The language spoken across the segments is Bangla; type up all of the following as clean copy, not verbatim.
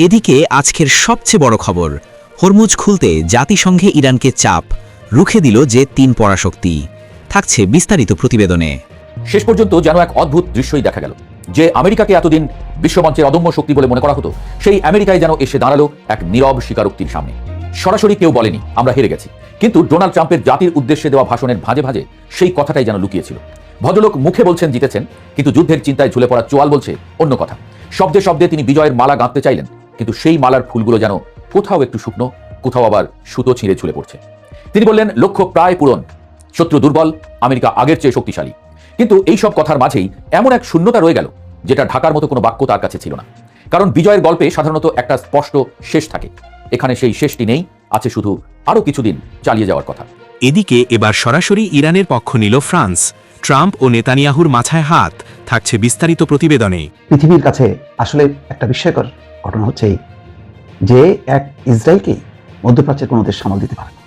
এদিকে আজকের সবচেয়ে বড় খবর, হরমুজ খুলতে জাতিসংঘে ইরানকে চাপ, রুখে দিল যে 3 পরাশক্তি। থাকছে বিস্তারিত প্রতিবেদনে। শেষ পর্যন্ত যেন এক অদ্ভুত দৃশ্যই দেখা গেল। যে আমেরিকাকে এতদিন বিশ্বমঞ্চের অদম্য শক্তি বলে মনে করা হতো, সেই আমেরিকায় যেন এসে দাঁড়ালো এক নীরব স্বীকারোক্তির সামনে। সরাসরি কেউ বলেনি আমরা হেরে গেছি, কিন্তু ডোনাল্ড ট্রাম্পের জাতির উদ্দেশ্যে দেওয়া ভাষণের ভাঁজে ভাঁজে সেই কথাটাই যেন লুকিয়েছিল। ভদ্রলোক মুখে বলছেন জিতেছেন, কিন্তু যুদ্ধের চিন্তায় ঝুলে পড়া চোয়াল বলছে অন্য কথা। শব্দে শব্দে তিনি বিজয়ের মালা গাঁথতে চাইলেন, কিন্তু সেই মালার ফুলগুলো যেন কোথাও একটু শুকনো, কোথাও আবার সুতো ছিঁড়ে ঝুলে পড়ছে। তিনি বললেন লক্ষ্য প্রায় পূরণ, শত্রু দুর্বল, আমেরিকা আগের চেয়ে শক্তিশালী। কিন্তু এই সব কথার মাঝেই এমন এক শূন্যতা রয়ে গেল যেটা ঢাকার মতো কোনো বাক্য তার কাছে ছিল না। কারণ বিজয়ের গল্পে সাধারণত একটা স্পষ্ট শেষ থাকে, এখানে সেই শেষটি নেই, আছে শুধু আরও কিছুদিন চালিয়ে যাওয়ার কথা। এদিকে এবার সরাসরি ইরানের পক্ষ নিল ফ্রান্স। ট্রাম্প ও নেতানিয়াহুর মাথায় হাত, থাকছে বিস্তারিত প্রতিবেদনে। পৃথিবীর কাছে আসলে একটা বিস্ময়কর ঘটনা হচ্ছে এই যে এক ইসরায়েলকে মধ্যপ্রাচ্যের কোনো দেশ সামাল দিতে পারে না,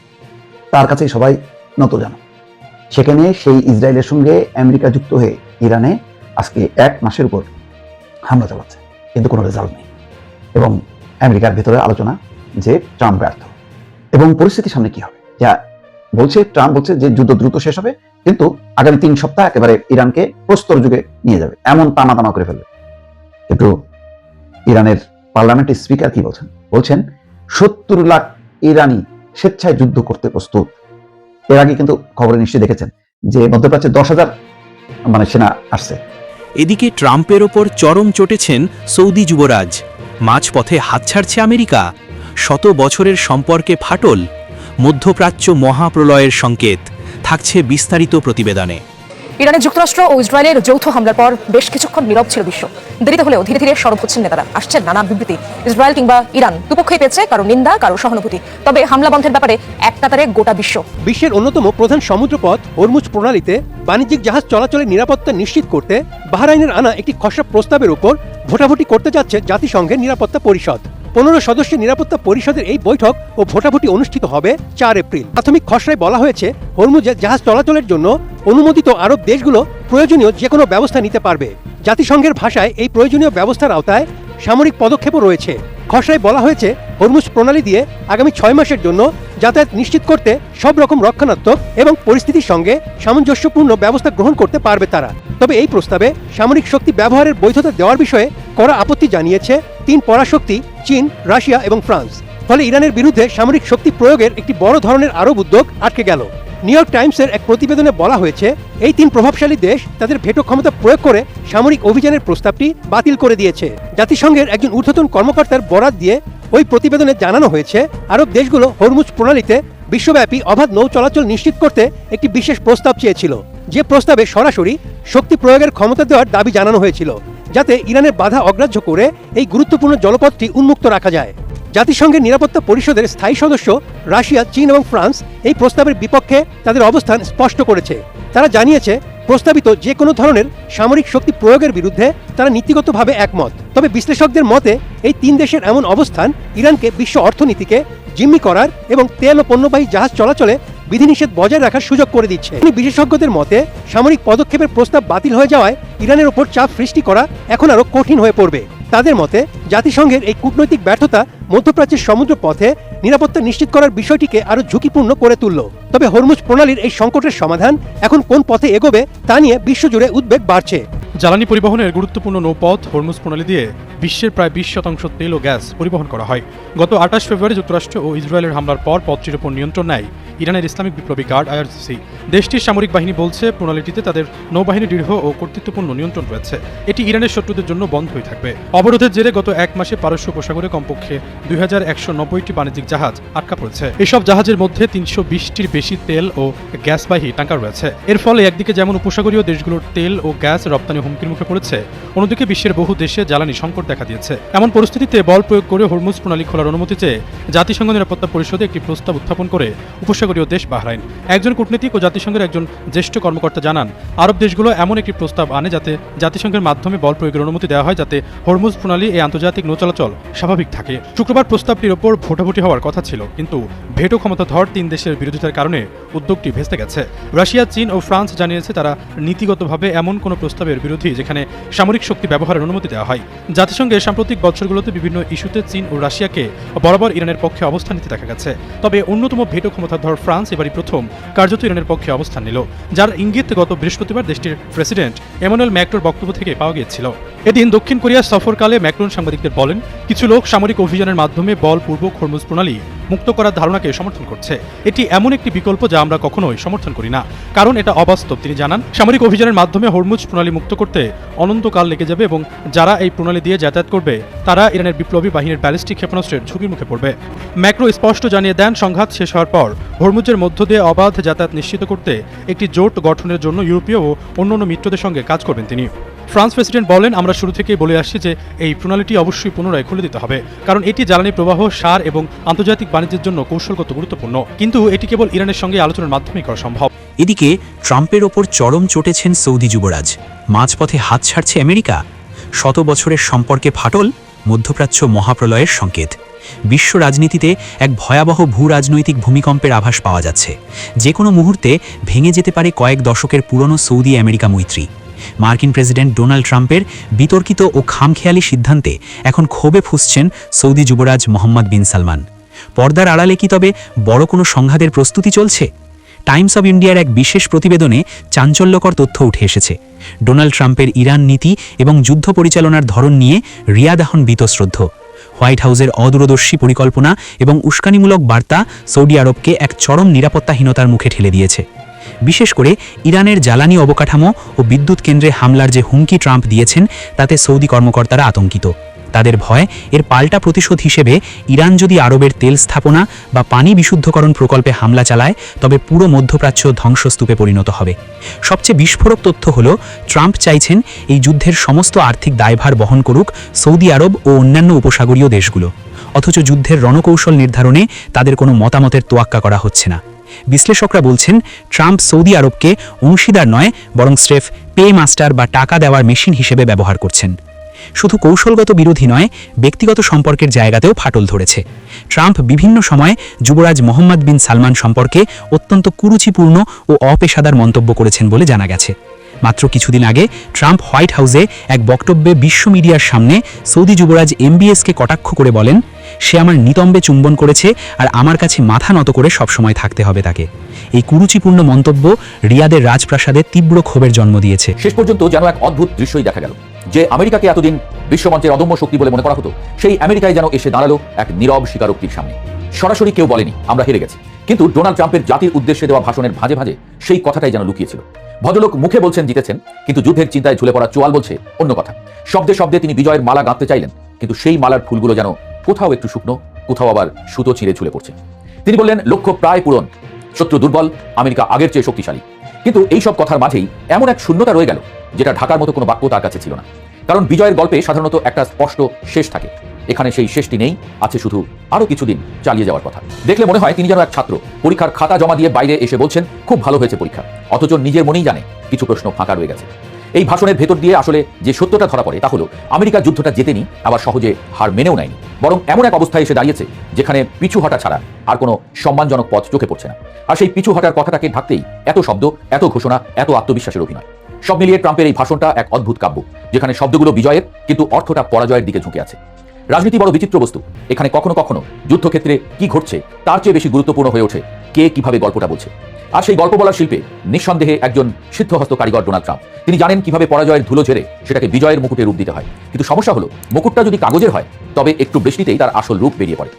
তার কাছে সবাই নতজানু। সেখানে সেই ইসরায়েলের সঙ্গে আমেরিকা যুক্ত হয়ে ইরানে আজকে 1 মাসের উপর হামলা চালাচ্ছে, কিন্তু কোনো রেজাল্ট নেই। এবং আমেরিকার ভেতরে আলোচনা যে ট্রাম্প ব্যর্থ, এবং পরিস্থিতির সামনে কি হবে যা বলছে ট্রাম্প বলছে যে যুদ্ধ দ্রুত শেষ হবে, কিন্তু আগামী 3 সপ্তাহ একেবারে ইরানকে প্রস্তর যুগে নিয়ে যাবে, এমন তামা করে ফেলবে। কিন্তু ইরানের পার্লামেন্টের স্পিকার কি বলছেন? বলছেন 70 লাখ ইরানি স্বেচ্ছায় যুদ্ধ করতে প্রস্তুত। এর আগে কিন্তু খবরে নিশ্চয়ই দেখেছেন যে মধ্যপ্রাচ্যে 10,000 সেনা আসছে। এদিকে ট্রাম্পের ওপর চরম চটেছেন সৌদি যুবরাজ। মাঝপথে হাত ছাড়ছে আমেরিকা, শত বছরের সম্পর্কে ফাটল, মধ্যপ্রাচ্য মহাপ্রলয়ের সংকেত। থাকছে বিস্তারিত প্রতিবেদনে। ইরানের যুক্তরাষ্ট্র ও ইসরায়েলের যৌথ হামলার পর বেশ কিছুক্ষণ নীরব ছিল বিশ্ব। দেরিতে হলেও ধীরে ধীরে সরব হচ্ছেন নেতারা, আসছেন নানা বিবৃতি। ইসরায়েল কিংবা ইরান দুপক্ষই পেয়েছে কারো নিন্দা, কারো সহানুভূতি। তবে হামলা বন্ধের ব্যাপারে এক কাতারে গোটা বিশ্ব। বিশ্বের অন্যতম প্রধান সমুদ্রপথ হরমুজ প্রণালীতে বাণিজ্যিক জাহাজ চলাচলের নিরাপত্তা নিশ্চিত করতে বাহরাইনের আনা একটি খসড়া প্রস্তাবের উপর ভোটাভুটি করতে যাচ্ছে জাতিসংঘের নিরাপত্তা পরিষদ। 15 সদস্যের নিরাপত্তা পরিষদের এই বৈঠক ও ভোটাভুটি অনুষ্ঠিত হবে 4 এপ্রিল। প্রাথমিক খসড়ায় বলা হয়েছে খরমুজে জাহাজ চলাচলের জন্য অনুমোদিত আরব দেশগুলো প্রয়োজনীয় যে কোনো ব্যবস্থা নিতে পারবে। জাতিসংঘের ভাষায় এই প্রয়োজনীয় ব্যবস্থার আওতায় সামরিক পদক্ষেপও রয়েছে। খসড়ায় বলা হয়েছে হরমুজ প্রণালী দিয়ে আগামী 6 মাসের জন্য যাতায়াত নিশ্চিত করতে সব রকম রক্ষণাত্মক এবং পরিস্থিতির সঙ্গে সামঞ্জস্যপূর্ণ ব্যবস্থা গ্রহণ করতে পারবে তারা। তবে এই প্রস্তাবে সামরিক শক্তি ব্যবহারের বৈধতা দেওয়ার বিষয়ে কড়া আপত্তি জানিয়েছে 3 পরাশক্তি, চীন, রাশিয়া এবং ফ্রান্স। ফলে ইরানের বিরুদ্ধে সামরিক শক্তি প্রয়োগের একটি বড় ধরনের আরব উদ্যোগ আটকে গেল। নিউ ইয়র্ক টাইমসের এক প্রতিবেদনে বলা হয়েছে এই 3 প্রভাবশালী দেশ তাদের ভেটো ক্ষমতা প্রয়োগ করে সামরিক অভিযানের প্রস্তাবটি বাতিল করে দিয়েছে। জাতিসংঘের একজন ঊর্ধ্বতন কর্মকর্তার বরাত দিয়ে ওই প্রতিবেদনে জানানো হয়েছে আরব দেশগুলো হরমুজ প্রণালীতে বিশ্বব্যাপী অবাধ নৌ চলাচল নিশ্চিত করতে একটি বিশেষ প্রস্তাব চেয়েছিল, যে প্রস্তাবে সরাসরি শক্তি প্রয়োগের ক্ষমতা দেওয়ার দাবি জানানো হয়েছিল, যাতে ইরানের বাধা অগ্রাহ্য করে এই গুরুত্বপূর্ণ জলপথটি উন্মুক্ত রাখা যায়। জাতিসংঘের নিরাপত্তা পরিষদের স্থায়ী সদস্য রাশিয়া, চীন এবং ফ্রান্স এই প্রস্তাবের বিপক্ষে তাদের অবস্থান স্পষ্ট করেছে। তারা জানিয়েছে প্রস্তাবিত যে কোনো ধরনের সামরিক শক্তি প্রয়োগের বিরুদ্ধে তারা নীতিগতভাবে একমত। তবে বিশ্লেষকদের মতে এই 3 দেশের এমন অবস্থান ইরানকে বিশ্ব অর্থনীতিকে জিম্মি করার এবং তেল ও পণ্যবাহী জাহাজ চলাচলে বিধিনিষেধ বজায় রাখার সুযোগ করে দিচ্ছে। বিশেষজ্ঞদের মতে সামরিক পদক্ষেপের প্রস্তাব বাতিল হয়ে যাওয়ায় ইরানের ওপর চাপ সৃষ্টি করা এখন আরও কঠিন হয়ে পড়বে। তাদের মতে জাতিসংঘের এই কূটনৈতিক ব্যর্থতা মধ্যপ্রাচ্যের সমুদ্র পথে নিরাপত্তা নিশ্চিত করার বিষয়টিকে আরও ঝুঁকিপূর্ণ করে তুলল। তবে হরমুজ প্রণালীর এই সংকটের সমাধান এখন কোন পথে এগোবে তা নিয়ে বিশ্বজুড়ে উদ্বেগ বাড়ছে। জ্বালানি পরিবহনের গুরুত্বপূর্ণ নৌপথ হরমুজ প্রণালী দিয়ে বিশ্বের প্রায় 20% তেল ও গ্যাস পরিবহন করা হয়। গত 28 ফেব্রুয়ারি যুক্তরাষ্ট্র ও ইসরায়েলের হামলার পর পথটির উপর নিয়ন্ত্রণ নেয় ইরানের ইসলামিক বিপ্লবী গার্ড IRGC। দেশটির সামরিক বাহিনী বলছে প্রণালীটিতে তাদের নৌবাহিনী দৃঢ় ও কর্তৃত্বপূর্ণ নিয়ন্ত্রণ রয়েছে। এটি ইরানের শত্রুদের জন্য বন্ধ হয়ে থাকবে। অবরোধের জেরে গত 1 মাসে পারস্য উপসাগরে কমপক্ষে 2190টি বাণিজ্যিক জাহাজ আটকা পড়েছে। এসব জাহাজের মধ্যে 320টির বেশি তেল ও গ্যাসবাহী ট্যাঙ্কার রয়েছে। এর ফলে একদিকে যেমন উপসাগরীয় দেশগুলোর তেল ও গ্যাস রপ্তানি হুমকির মুখে পড়েছে, অন্যদিকে বিশ্বের বহু দেশে জ্বালানি সংকট দেখা দিয়েছে। এমন পরিস্থিতিতে বল প্রয়োগ করে হরমুজ প্রণালী খোলার অনুমতি চেয়ে জাতিসংঘ নিরাপত্তা পরিষদে একটি প্রস্তাব উত্থাপন করে উপসাগরীয় উপসাগরীয় দেশ বাহরাইন। একজন কূটনীতিক ও জাতিসংঘের একজন জ্যেষ্ঠ কর্মকর্তা জানান, আরব দেশগুলো এমন একটি প্রস্তাব আনে যাতে জাতিসংঘের মাধ্যমে বল প্রয়োগের অনুমতি দেওয়া হয়, যাতে হরমুজ প্রণালী এই আন্তর্জাতিক নৌ চলাচল স্বাভাবিক থাকে। শুক্রবার প্রস্তাবটির ওপর ভোটাভুটি হওয়ার কথা ছিল, কিন্তু ভেটো ক্ষমতাধর 3 দেশের বিরোধিতার কারণে উদ্যোগটি ভেস্তে গেছে। রাশিয়া, চীন ও ফ্রান্স জানিয়েছে তারা নীতিগতভাবে এমন কোনো প্রস্তাবের বিরোধী যেখানে সামরিক শক্তি ব্যবহারের অনুমতি দেওয়া হয়। জাতিসংঘের সাম্প্রতিক বছরগুলোতে বিভিন্ন ইস্যুতে চীন ও রাশিয়াকে বরাবর ইরানের পক্ষে অবস্থান নিতে দেখা গেছে। তবে অন্যতম ভেটো ক্ষমতাধর ফ্রান্স এবারই প্রথম কার্যত ইরানের পক্ষে অবস্থান নিল, যার ইঙ্গিত গত বৃহস্পতিবার দেশটির প্রেসিডেন্ট এমানুয়েল ম্যাক্রোর বক্তব্য থেকে পাওয়া গিয়েছিল। এদিন দক্ষিণ কোরিয়া সফরকালে ম্যাক্রন সাংবাদিকদের বলেন, কিছু লোক সামরিক অভিযানের মাধ্যমে বলপূর্বক হরমুজ প্রণালী মুক্ত করার ধারণাকে সমর্থন করছে। এটি এমন একটি বিকল্প যা আমরা কখনোই সমর্থন করি না, কারণ এটা অবাস্তব। তিনি জানান, সামরিক অভিযানের মাধ্যমে হরমুজ প্রণালী মুক্ত করতে অনন্তকাল লেগে যাবে এবং যারা এই প্রণালী দিয়ে যাতায়াত করবে তারা ইরানের বিপ্লবী বাহিনীর ব্যালিস্টিক ক্ষেপণাস্ত্রের ঝুঁকির মুখে পড়বে। ম্যাক্রো স্পষ্ট জানিয়ে দেন, সংঘাত শেষ হওয়ার পর হরমুজের মধ্য দিয়ে অবাধ যাতায়াত নিশ্চিত করতে একটি জোট গঠনের জন্য ইউরোপীয় ও অন্যান্য মিত্রদের সঙ্গে কাজ করবেন তিনি। ফ্রান্স প্রেসিডেন্ট বলেন, আমরা শুরু থেকেই বলে আসছি যে এই প্রণালীটি অবশ্যই পুনরায় খুলে দিতে হবে, কারণ এটি জ্বালানি প্রবাহ, সার এবং আন্তর্জাতিক বাণিজ্যের জন্য কৌশলগত গুরুত্বপূর্ণ, কিন্তু এটি কেবল ইরানের সঙ্গে আলোচনার মাধ্যমেই করা সম্ভব। এদিকে ট্রাম্পের ওপর চরম চটেছেন সৌদি যুবরাজ। মাঝপথে হাত ছাড়ছে আমেরিকা। শত বছরের সম্পর্কে ফাটল, মধ্যপ্রাচ্য মহাপ্রলয়ের সংকেত। বিশ্ব রাজনীতিতে এক ভয়াবহ ভূ রাজনৈতিক ভূমিকম্পের আভাস পাওয়া যাচ্ছে। যে কোনো মুহূর্তে ভেঙে যেতে পারে কয়েক দশকের পুরনো সৌদি আমেরিকা মৈত্রী। মার্কিন প্রেসিডেন্ট ডোনাল্ড ট্রাম্পের বিতর্কিত ও খামখেয়ালি সিদ্ধান্তে এখন ক্ষোভে ফুঁসছেন সৌদি যুবরাজ মোহাম্মদ বিন সালমান। পর্দার আড়ালে কি তবে বড় কোনো সংঘাতের প্রস্তুতি চলছে? টাইমস অব ইন্ডিয়ার এক বিশেষ প্রতিবেদনে চাঞ্চল্যকর তথ্য উঠে এসেছে। ডোনাল্ড ট্রাম্পের ইরান নীতি এবং যুদ্ধ পরিচালনার ধরন নিয়ে রিয়াদ এখন বীতশ্রদ্ধ। হোয়াইট হাউসের অদূরদর্শী পরিকল্পনা এবং উস্কানিমূলক বার্তা সৌদি আরবকে এক চরম নিরাপত্তাহীনতার মুখে ঠেলে দিয়েছে। বিশেষ করে ইরানের জ্বালানি অবকাঠামো ও বিদ্যুৎ কেন্দ্রে হামলার যে হুমকি ট্রাম্প দিয়েছেন তাতে সৌদি কর্মকর্তারা আতঙ্কিত। তাদের ভয়, এর পাল্টা প্রতিশোধ হিসেবে ইরান যদি আরবের তেল স্থাপনা বা পানি বিশুদ্ধকরণ প্রকল্পে হামলা চালায় তবে পুরো মধ্যপ্রাচ্য ধ্বংসস্তূপে পরিণত হবে। সবচেয়ে বিস্ফোরক তথ্য হল, ট্রাম্প চাইছেন এই যুদ্ধের সমস্ত আর্থিক দায়ভার বহন করুক সৌদি আরব ও অন্যান্য উপসাগরীয় দেশগুলো, অথচ যুদ্ধের রণকৌশল নির্ধারণে তাদের কোনো মতামতের তোয়াক্কা করা হচ্ছে না। বিশ্লেষকরা বলছেন, ট্রাম্প সৌদি আরবকে অংশীদার নয় বরং স্রেফ পে মাস্টার বা টাকা দেওয়ার মেশিন হিসেবে ব্যবহার করছেন। শুধু কৌশলগত বিরোধী নয়, ব্যক্তিগত সম্পর্কের জায়গাতেও ফাটল ধরেছে। ট্রাম্প বিভিন্ন সময়ে যুবরাজ মোহাম্মদ বিন সালমান সম্পর্কে অত্যন্ত কুরুচিপূর্ণ ও অপেশাদার মন্তব্য করেছেন বলে জানা গেছে। মাত্র কিছুদিন আগে ট্রাম্প হোয়াইট হাউসে এক বক্তব্যে বিশ্ব মিডিয়ার সামনে সৌদি যুবরাজ এমবিএসকে কটাক্ষ করে বলেন, সে আমার নিতম্বে চুম্বন করেছে আর আমার কাছে মাথা নত করে সবসময় থাকতে হবে তাকে। এই কুরুচিপূর্ণ মন্তব্য রিয়াদের রাজপ্রাসাদে তীব্র ক্ষোভের জন্ম দিয়েছে। শেষ পর্যন্ত যেন এক অদ্ভুত দৃশ্যই দেখা গেল, যে আমেরিকাকে এতদিন বিশ্বমঞ্চের অদম্য শক্তি বলে মনে করা হতো, সেই আমেরিকায় যেন এসে দাঁড়ালো এক নীরব স্বীকারোক্তির সামনে। সরাসরি কেউ বলেনি আমরা হেরে গেছি, কিন্তু ডোনাল্ড ট্রাম্পের জাতির উদ্দেশ্যে দেওয়া ভাষণের ভাঁজে ভাঁজে সেই কথাটাই যেন লুকিয়েছিল। ভদ্রলোক মুখে বলছেন জিতেছেন, কিন্তু যুদ্ধের চিন্তায় ঝুলে পড়া চোয়াল বলছে অন্য কথা। শব্দে শব্দে তিনি বিজয়ের মালা গাঁথতে চাইলেন, কিন্তু সেই মালার ফুলগুলো যেন কোথাও একটু শুকনো, কোথাও আবার সুতো ছিঁড়ে ঝুলে পড়ছে। তিনি বললেন, লক্ষ্য প্রায় পূরণ, শত্রু দুর্বল, আমেরিকা আগের চেয়ে শক্তিশালী। কিন্তু এই সব কথার মাঝেই এমন এক শূন্যতা রয়ে গেল যেটা ঢাকার মতো কোনো বাক্য তার কাছে ছিল না। কারণ বিজয়ের গল্পে সাধারণত একটা স্পষ্ট শেষ থাকে, এখানে সেই শেষটি নেই, আছে শুধু আরো কিছুদিন চালিয়ে যাওয়ার কথা। দেখলে মনে হয় তিনি যেন এক ছাত্র পরীক্ষার খাতা জমা দিয়ে বাইরে এসে বলছেন খুব ভালো হয়েছে পরীক্ষা, অথচ নিজের মনেই জানে কিছু প্রশ্ন ফাঁকা রয়ে গেছে। এই ভাষণের ভেতর দিয়ে আসলে যে সত্যটা ধরা পড়ে তা হলো, আমেরিকা যুদ্ধটা জেতেনি, আবার সহজে হার মেনেও নেয়নি, বরং এমন এক অবস্থায় এসে দাঁড়িয়েছে যেখানে পিছু হটা ছাড়া আর কোনো সম্মানজনক পথ চোখে পড়ছে না। আর সেই পিছু হটার কথাটাকে ঢাকতেই এত শব্দ, এত ঘোষণা, এত আত্মবিশ্বাসের অভিনয়। সব মিলিয়ে ট্রাম্পের এই ভাষণটা এক অদ্ভুত কাব্য, যেখানে শব্দগুলো বিজয়ের কিন্তু অর্থটা পরাজয়ের দিকে ঝুঁকে আছে। রাজনীতি বড় বিচিত্র বস্তু, এখানে কখনো কখনো যুদ্ধক্ষেত্রে কি ঘটছে তার চেয়ে বেশি গুরুত্বপূর্ণ হয়ে ওঠে কে কিভাবে গল্পটা বলছে। আর সেই গল্প বলার শিল্পে নিঃসন্দেহে একজন সিদ্ধহস্ত কারিগর ডোনাল্ড ট্রাম্প। তিনি জানেন কিভাবে পরাজয়ের ধুলো ঝেড়ে সেটাকে বিজয়ের মুকুটে রূপ দিতে হয়। কিন্তু সমস্যা হলো, মুকুটটা যদি কাগজের হয় তবে একটু বৃষ্টিতেই তার আসল রূপ বেরিয়ে পড়ে।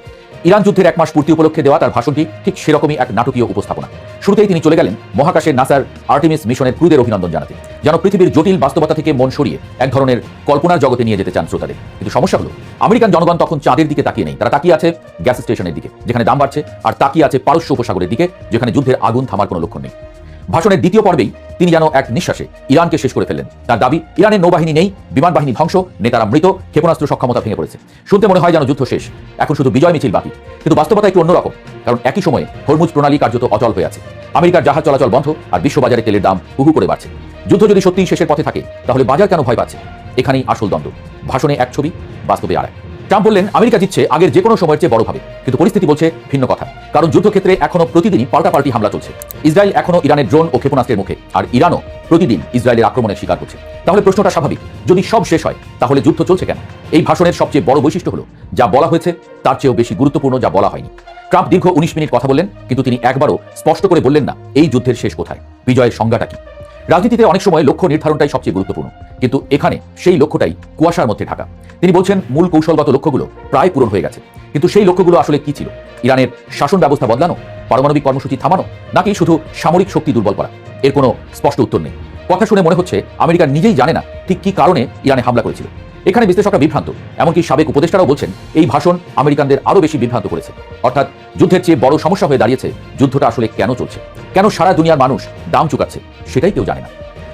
ইরান যুদ্ধের 1 মাস পূর্তি উপলক্ষে দেওয়া তার ভাষণটি ঠিক সেরকমই এক নাটকীয় উপস্থাপনা। শুরুতেই তিনি চলে গেলেন মহাকাশের নাসার আর্টেমিস মিশনের ক্রুদের অভিনন্দন জানাতে, যেন পৃথিবীর জটিল বাস্তবতা থেকে মন সরিয়ে এক ধরনের কল্পনার জগতে নিয়ে যেতে চান শ্রোতাদের। কিন্তু সমস্যা হলো, আমেরিকান জনগণ তখন চাঁদের দিকে তাকিয়ে নেই, তারা তাকিয়ে আছে গ্যাস স্টেশনের দিকে যেখানে দাম বাড়ছে, আর তাকিয়ে আছে পারস্য উপসাগরের দিকে যেখানে যুদ্ধের আগুন থামার কোনো লক্ষণ নেই। ভাষণের দ্বিতীয় পর্বেই তিনি যেন এক নিঃশ্বাসে ইরানকে শেষ করে ফেললেন। তার দাবি, ইরানের নৌবাহিনী নেই, বিমান বাহিনী ধ্বংস, নেতারা মৃত, ক্ষেপণাস্ত্র সক্ষমতা ভেঙে পড়েছে। শুনতে মনে হয় যেন যুদ্ধ শেষ, এখন শুধু বিজয় মিছিল বাকি। কিন্তু বাস্তবতা একটু অন্যরকম, কারণ একই সময়ে হরমুজ প্রণালী কার্যত অচল হয়ে আছে। আমেরিকার জাহাজ চলাচল বন্ধ, আর বিশ্ববাজারে তেলের দাম হুহু করে বাড়ছে। যুদ্ধ যদি সত্যিই শেষের পথে থাকে, তাহলে বাজার কেন ভয় পাচ্ছে? এখানেই আসল দ্বন্দ্ব। ভাষণে এক ছবি, বাস্তবে আর এক। ট্রাম্প বললেন, আমেরিকা জিতছে আগের যে কোনো সময়ের চেয়ে বড়ভাবে, কিন্তু পরিস্থিতি বলছে ভিন্ন কথা। কারণ যুদ্ধক্ষেত্রে এখনো প্রতিদিনই পাল্টাপাল্টি হামলা চলছে। ইসরায়েল এখনো ইরানের ড্রোন ও ক্ষেপণাস্ত্রের মুখে, আর ইরানও প্রতিদিন ইসরায়েলের আক্রমণের শিকার করছে। তাহলে প্রশ্নটা স্বাভাবিক, যদি সব শেষ হয় তাহলে যুদ্ধ চলছে কেন? এই ভাষণের সবচেয়ে বড় বৈশিষ্ট্য হলো, যা বলা হয়েছে তার চেয়েও বেশি গুরুত্বপূর্ণ যা বলা হয়নি। ট্রাম্প দীর্ঘ 19 মিনিট কথা বললেন, কিন্তু তিনি একবারও স্পষ্ট করে বললেন না এই যুদ্ধের শেষ কোথায়, বিজয়ের সংজ্ঞাটা কি। রাজনীতিতে অনেক সময় লক্ষ্য নির্ধারণটাই সবচেয়ে গুরুত্বপূর্ণ, কিন্তু এখানে সেই লক্ষ্যটাই কুয়াশার মধ্যে ঢাকা। তিনি বলছেন মূল কৌশলগত লক্ষ্যগুলো প্রায় পূরণ হয়ে গেছে, কিন্তু সেই লক্ষ্যগুলো আসলে কি ছিল? ইরানের শাসন ব্যবস্থা বদলানো, পারমাণবিক কর্মসূচি থামানো, নাকি শুধু সামরিক শক্তি দুর্বল করা? এর কোনো স্পষ্ট উত্তর নেই। কথা শুনে মনে হচ্ছে আমেরিকা নিজেই জানে না ঠিক কি কারণে ইরানে হামলা করেছিল। এখানে বিশ্লেষকরা বিভ্রান্ত, এমনকি সাবেক উপদেষ্টারাও বলছেন এই ভাষণ আমেরিকানদের আরও বেশি বিভ্রান্ত করেছে। অর্থাৎ যুদ্ধের চেয়ে বড় সমস্যা হয়ে দাঁড়িয়েছে যুদ্ধটা আসলে কেন চলছে, কেন সারা দুনিয়ার মানুষ দাম চুকাচ্ছে, সেটাই কেউ জানে না।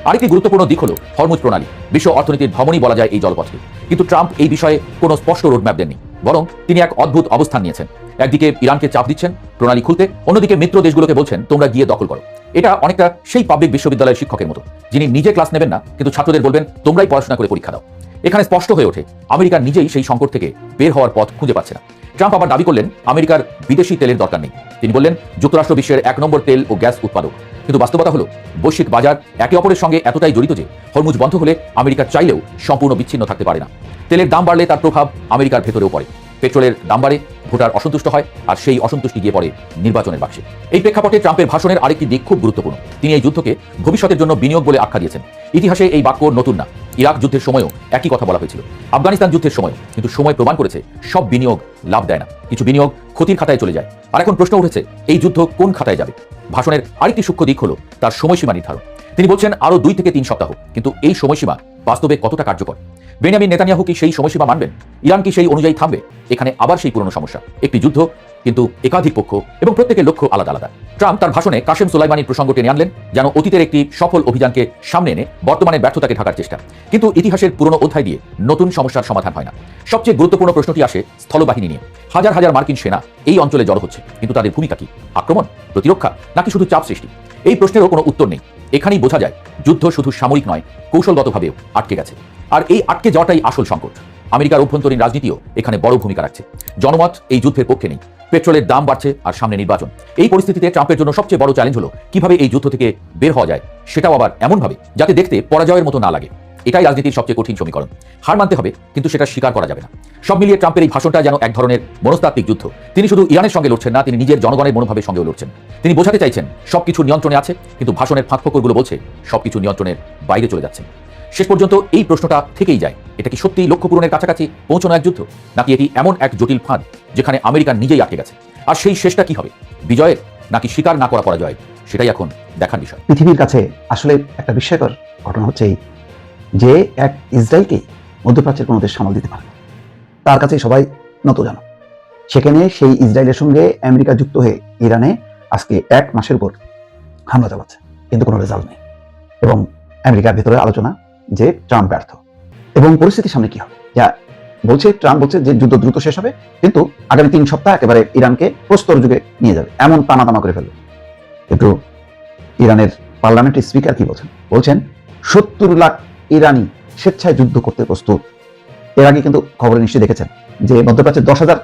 আরেকটি গুরুত্বপূর্ণ দিক হলো হরমুজ প্রণালী। বিশ্ব অর্থনীতির ধমনী বলা যায় এই জলপথকে, কিন্তু ট্রাম্প এই বিষয়ে কোনো স্পষ্ট রোডম্যাপ দেননি, বরং তিনি এক অদ্ভুত অবস্থান নিয়েছেন। একদিকে ইরানকে চাপ দিচ্ছেন প্রণালী খুলতে, অন্যদিকে মিত্র দেশগুলোকে বলছেন তোমরা গিয়ে দখল করো। এটা অনেকটা সেই পাবলিক বিশ্ববিদ্যালয়ের শিক্ষকের মতো, যিনি নিজে ক্লাস নেবেন না, কিন্তু ছাত্রদের বলবেন তোমরাই পড়াশোনা করে পরীক্ষা দাও। এখানে স্পষ্ট হয়ে ওঠে আমেরিকা নিজেই সেই সংকট থেকে বের হওয়ার পথ খুঁজে পাচ্ছে না। ট্রাম্প আবার দাবি করলেন আমেরিকার বিদেশি তেলের দরকার নেই। তিনি বললেন যুক্তরাষ্ট্র বিশ্বের 1 নম্বর তেল ও গ্যাস উৎপাদক, কিন্তু বাস্তবতা হলো বৈশ্বিক বাজার একে অপরের সঙ্গে এতটাই জড়িত যে হরমুজ বন্ধ হলে আমেরিকা চাইলেও সম্পূর্ণ বিচ্ছিন্ন থাকতে পারে না। তেলের দাম বাড়লে তার প্রভাব আমেরিকার ভেতরেও পড়ে। পেট্রোলের দাম বাড়ে, ভোটার অসন্তুষ্ট হয়, আর সেই অসন্তুষ্টি গিয়ে পড়ে নির্বাচনের বাক্সে। এই প্রেক্ষাপটে ট্রাম্পের ভাষণের আরেকটি দিক খুব গুরুত্বপূর্ণ। তিনি এই যুদ্ধকে ভবিষ্যতের জন্য বিনিয়োগ বলে আখ্যা দিয়েছেন। ইতিহাসে এই বাক্য নতুন না, ইরাক যুদ্ধের সময়ও একই কথা বলা হয়েছিল, আফগানিস্তান যুদ্ধের সময়ও। কিন্তু সময় প্রমাণ করেছে সব বিনিয়োগ লাভ দেয় না, কিছু বিনিয়োগ ক্ষতির খাতায় চলে যায়। আর এখন প্রশ্ন উঠেছে এই যুদ্ধ কোন খাতায় যাবে? ভাষণের আরেকটি সূক্ষ্ম দিক হলো তার সময়সীমা নির্ধারণ। তিনি বলছেন আরও 2 থেকে 3 সপ্তাহ, কিন্তু এই সময়সীমা বাস্তবে কতটা কার্যকর? বেনিয়ামিন নেতানিয়াহু কি সেই সময়সীমা মানবেন? ইরান কি সেই অনুযায়ী থামবে? এখানে আবার সেই পুরনো সমস্যা, একটি যুদ্ধ কিন্তু একাধিক পক্ষ এবং প্রত্যেকের লক্ষ্য আলাদা আলাদা। ট্রাম্প তার ভাষণে কাশেম সোলাইমানির প্রসঙ্গ টেনে আনলেন, যেন অতীতের একটি সফল অভিযানকে সামনে এনে বর্তমানের ব্যর্থতাকে ঢাকার চেষ্টা। কিন্তু ইতিহাসের পুরনো অধ্যায় দিয়ে নতুন সমস্যার সমাধান হয় না। সবচেয়ে গুরুত্বপূর্ণ প্রশ্নটি আসে স্থলবাহিনী নিয়ে। হাজার হাজার মার্কিন সেনা এই অঞ্চলে জড়ো হচ্ছে, কিন্তু তাদের ভূমিকা কি? আক্রমণ, প্রতিরক্ষা, নাকি শুধু চাপ সৃষ্টি? এই প্রশ্নেরও কোনো উত্তর নেই। এখানেই বোঝা যায় যুদ্ধ শুধু সামরিক নয়, কৌশলগতভাবেও আটকে গেছে। আর এই আটকে যাওয়াটাই আসল সংকট। আমেরিকার অভ্যন্তরীণ রাজনীতিও এখানে বড় ভূমিকা রাখছে। জনমত এই যুদ্ধের পক্ষে নেই, পেট্রোলের দাম বাড়ছে আর সামনে নির্বাচন। এই পরিস্থিতিতে ট্রাম্পের জন্য সবচেয়ে বড় চ্যালেঞ্জ হলো কিভাবে এই যুদ্ধ থেকে বের হওয়া যায়, সেটাও আবার এমনভাবে যাতে দেখতে পরাজয়ের মতো না লাগে। এটাই রাজনীতির সবচেয়ে কঠিন সমীকরণ। হার মানতে হবে, কিন্তু সেটা স্বীকার করা যাবে না। সব মিলিয়ে ট্রাম্পের এই ভাষণটা যেন এক ধরনের মনস্তাত্ত্বিক যুদ্ধ। তিনি শুধু ইরানের সঙ্গে লড়ছেন না, তিনি নিজের জনগণের মনোভাবের সঙ্গেও লড়ছেন। তিনি বোঝাতে চাইছেন সবকিছু নিয়ন্ত্রণে আছে, কিন্তু ভাষণের ফাঁকফোকরগুলো বলছে সবকিছু নিয়ন্ত্রণের বাইরে চলে যাচ্ছে। শেষ পর্যন্ত এই প্রশ্নটা থেকেই যায়, এটা কি সত্যিই লক্ষ্য পূরণের কাছাকাছি পৌঁছানো এক যুদ্ধ, নাকি এটি এমন এক জটিল ফাঁদ যেখানে আমেরিকা নিজেই আটকে গেছে? আর সেই শেষটা কি হবে, বিজয়ের নাকি স্বীকার না করা পরাজয়? সেটাই এখন দেখার বিষয়। পৃথিবীর কাছে আসলে একটা বিস্ময়কর ঘটনা হচ্ছে এই যে এক ইসরায়েলকেই মধ্যপ্রাচ্যের কোনো দেশ সামাল দিতে পারে না। তার কাছে সবাই নতজানু। সেখানে সেই ইসরায়েলের সঙ্গে আমেরিকা যুক্ত হয়ে ইরানে আজকে 1 মাসের উপর হামলা চালাচ্ছে, কিন্তু কোনো রেজাল্ট নেই। এবং আমেরিকার ভেতরে আলোচনা যে ট্রাম্প ব্যর্থ। এবং পরিস্থিতির সামনে কি হবে? যা বলছে ট্রাম্প বলছে যে যুদ্ধ দ্রুত শেষ হবে, কিন্তু আগামী 3 সপ্তাহ একেবারে ইরানকে প্রস্তর যুগে নিয়ে যাবে, এমন টানা করে ফেলবে। কিন্তু ইরানের পার্লামেন্টের স্পিকার কি বলছেন? বলছেন 70 লাখ ইরানি স্বেচ্ছায় যুদ্ধ করতে প্রস্তুত। এর আগে কিন্তু খবরে নিশ্চয়ই দেখেছেন যে মধ্যপ্রাচ্যে 10,000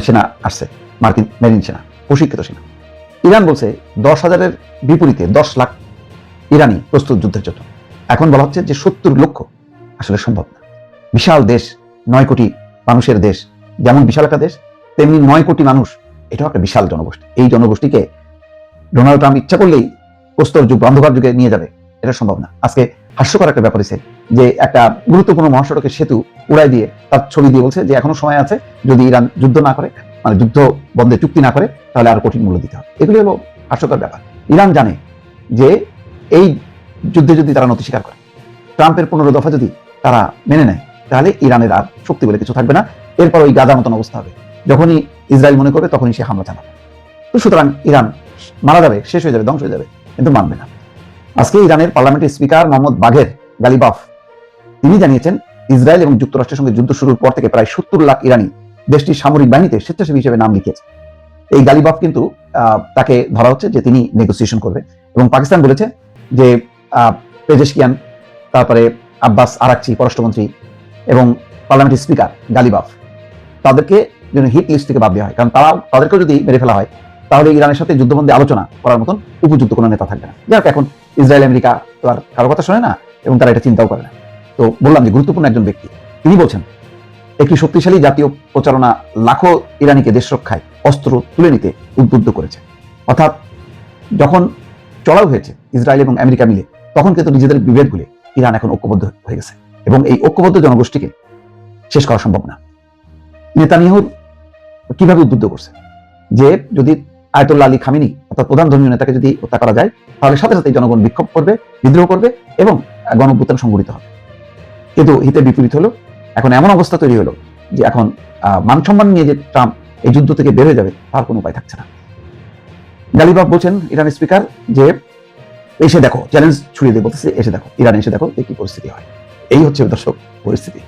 সেনা আসছে, মার্কিন মেরিন সেনা, প্রশিক্ষিত সেনা। ইরান বলছে 10,000-এর বিপরীতে 10 লাখ ইরানি প্রস্তুত যুদ্ধের জন্য। এখন বলা হচ্ছে যে 70 লক্ষ আসলে সম্ভব না। বিশাল দেশ, 9 কোটি মানুষের দেশ, যেমন বিশাল একটা দেশ, তেমনি 9 কোটি মানুষ, এটাও একটা বিশাল জনগোষ্ঠী। এই জনগোষ্ঠীকে ডোনাল্ড ট্রাম্প ইচ্ছা করলেই প্রস্তর যুগ, অন্ধকার যুগে নিয়ে যাবে, এটা সম্ভব না। আজকে হাস্যকর একটা ব্যাপার হচ্ছে যে একটা গুরুত্বপূর্ণ মহাসড়কের সেতু উড়াই দিয়ে তার ছবি দিয়ে বলছে যে এখনো সময় আছে, যদি ইরান যুদ্ধ না করে, মানে যুদ্ধ বন্ধে চুক্তি না করে, তাহলে আরো কঠিন মূল্য দিতে হবে। এগুলি হলো হাস্যকর ব্যাপার। ইরান জানে যে এই যুদ্ধে যদি তারা নতি স্বীকার করে, ট্রাম্পের 15 দফা যদি তারা মেনে নেয়, তাহলে ইরানের আর শক্তি বলে কিছু থাকবে না। এরপর ওই গাজার মতন অবস্থা হবে, যখনই ইসরায়েল মনে করবে তখনই সে হামলা চালাবে। তো সুতরাং ইরান মারা যাবে, শেষ হয়ে যাবে, ধ্বংস হয়ে যাবে। কিন্তু মানবে না। আজকে ইরানের পার্লামেন্টের স্পিকার মোহাম্মদ বাঘের গালিবাফ তিনি জানিয়েছেন, ইসরায়েল এবং যুক্তরাষ্ট্রের সঙ্গে যুদ্ধ শুরুর পর থেকে প্রায় 70 লাখ ইরানি দেশটির সামরিক বাহিনীতে স্বেচ্ছাসেবী হিসেবে নাম লিখিয়েছে। এই গালিবাফ কিন্তু তাকে ধরা হচ্ছে যে তিনি নেগোসিয়েশন করবে, এবং পাকিস্তান বলেছে যে পেজেশকিয়ান, তারপরে আব্বাস আরাকচি পররাষ্ট্রমন্ত্রী এবং পার্লামেন্টের স্পিকার গালিবাফ, তাদেরকে যেন হিট লিস্ট থেকে বাদ দেওয়া হয়, কারণ তাদেরকেও যদি মেরে ফেলা হয় তাহলে ইরানের সাথে যুদ্ধবন্দী আলোচনা করার মতন উপযুক্ত কোনো নেতা থাকবে না। যাক, এখন ইসরায়েল আমেরিকা তো আর কারো কথা শোনে না এবং তারা এটা চিন্তাও করে না। তো বললাম যে গুরুত্বপূর্ণ একজন ব্যক্তি তিনি বলছেন, একটি শক্তিশালী জাতীয় প্রচারণা লাখো ইরানিকে দেশ রক্ষায় অস্ত্র তুলে নিতে উদ্বুদ্ধ করেছে। অর্থাৎ যখন চড়াও হয়েছে ইসরায়েল এবং আমেরিকা মিলে, তখন কিন্তু নিজেদের বিভেদ ভুলে ইরান এখন ঐক্যবদ্ধ হয়ে গেছে, এবং এই ঐক্যবদ্ধ জনগোষ্ঠীকে শেষ করা সম্ভব না। নেতানিয়াহু কিভাবে উদ্বুদ্ধ করছে যে যদি আয়াতুল্লাহ আলী খামেনি অর্থাৎ প্রধান ধর্মীয় নেতাকে যদি হত্যা করা যায় তাহলে সাথে সাথে জনগণ বিক্ষোভ করবে, বিদ্রোহ করবে এবং গণঅভ্যুত্থান সংঘটিত হবে। কিন্তু হিতে বিপরীত হলো, এখন এমন অবস্থা তৈরি হলো যে এখন মান সম্মান নিয়ে যে ট্রাম্প এই যুদ্ধ থেকে বের হয়ে যাবে তার কোনো উপায় থাকছে না। গালিবাফ বলছেন ইরানের স্পিকার যে এসে দেখো, চ্যালেঞ্জ ছুড়িয়ে দিয়ে বলতেছে এসে দেখো, ইরানে এসে দেখো যে কি পরিস্থিতি হয়। এই হচ্ছে দর্শক পরিস্থিতি।